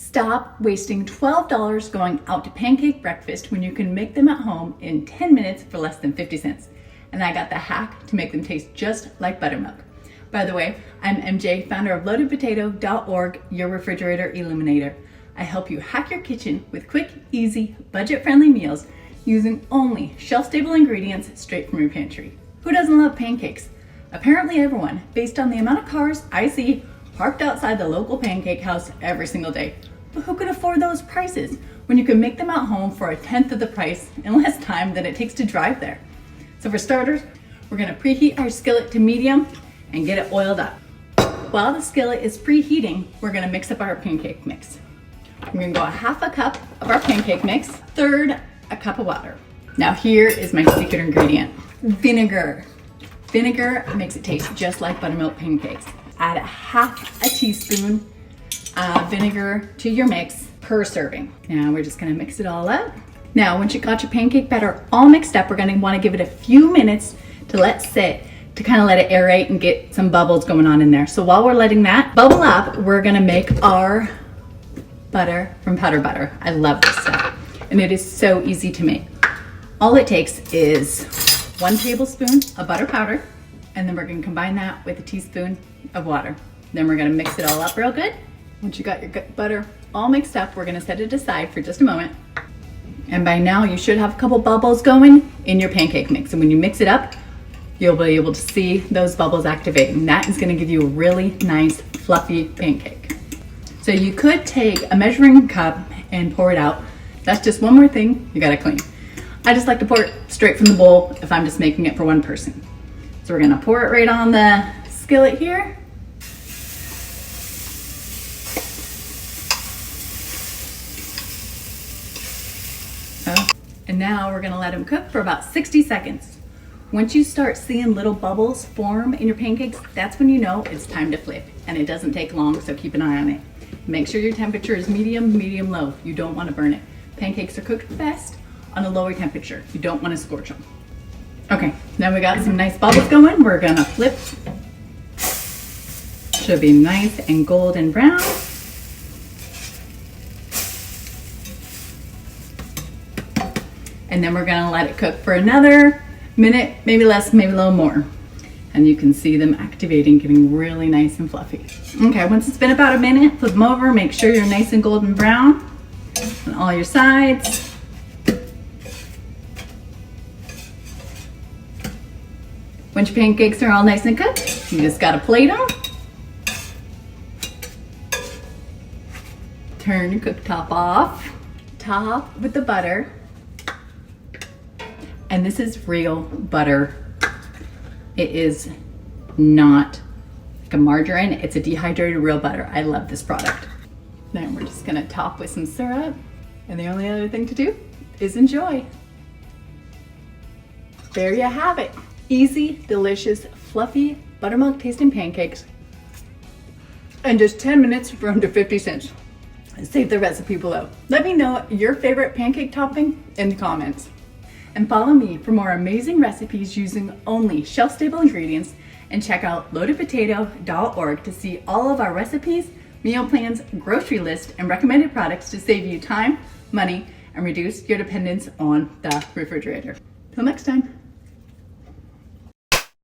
Stop wasting $12 going out to pancake breakfast when you can make them at home in 10 minutes for less than 50 cents. And I got the hack to make them taste just like buttermilk. By the way, I'm MJ, founder of loadedpotato.org, your refrigerator illuminator. I help you hack your kitchen with quick, easy, budget-friendly meals using only shelf-stable ingredients straight from your pantry. Who doesn't love pancakes? Apparently everyone, based on the amount of cars I see parked outside the local pancake house every single day. But who can afford those prices when you can make them at home for 1/10 of the price in less time than it takes to drive there? So for starters, we're gonna preheat our skillet to medium and get it oiled up. While the skillet is preheating, we're gonna mix up our pancake mix. We're gonna go 1/2 cup of our pancake mix, 1/3 a cup of water. Now here is my secret ingredient, vinegar. Vinegar makes it taste just like buttermilk pancakes. Add 1/2 teaspoon of vinegar to your mix per serving. Now we're just gonna mix it all up. Now, once you got your pancake batter all mixed up, we're gonna wanna give it a few minutes to let sit, to kind of let it aerate and get some bubbles going on in there. So while we're letting that bubble up, we're gonna make our butter from powder butter. I love this stuff, and it is so easy to make. All it takes is 1 tablespoon of butter powder, and then we're gonna combine that with a teaspoon of water. Then we're gonna mix it all up real good. Once you got your butter all mixed up, we're gonna set it aside for just a moment. And by now you should have a couple bubbles going in your pancake mix. And when you mix it up, you'll be able to see those bubbles activating. That is gonna give you a really nice fluffy pancake. So you could take a measuring cup and pour it out. That's just one more thing you gotta clean. I just like to pour it straight from the bowl if I'm just making it for one person. So we're gonna pour it right on the skillet here. And now we're gonna let them cook for about 60 seconds. Once you start seeing little bubbles form in your pancakes, that's when you know it's time to flip. And it doesn't take long, so keep an eye on it. Make sure your temperature is medium low. You don't wanna burn it. Pancakes are cooked best on a lower temperature. You don't wanna scorch them. Okay, now we got some nice bubbles going. We're gonna flip. Should be nice and golden brown. And then we're gonna let it cook for another minute, maybe less, maybe a little more. And you can see them activating, getting really nice and fluffy. Okay, once it's been about a minute, flip them over, make sure you're nice and golden brown on all your sides. Once your pancakes are all nice and cooked, you just gotta plate them. Turn your cooktop off. Top with the butter. And this is real butter. It is not like a margarine, it's a dehydrated real butter. I love this product. Then we're just gonna top with some syrup. And the only other thing to do is enjoy. There you have it. Easy, delicious, fluffy, buttermilk tasting pancakes. And just 10 minutes for under 50 cents. Save the recipe below. Let me know your favorite pancake topping in the comments. And follow me for more amazing recipes using only shelf-stable ingredients, and check out loadedpotato.org to see all of our recipes, meal plans, grocery list, and recommended products to save you time, money, and reduce your dependence on the refrigerator. Till next time.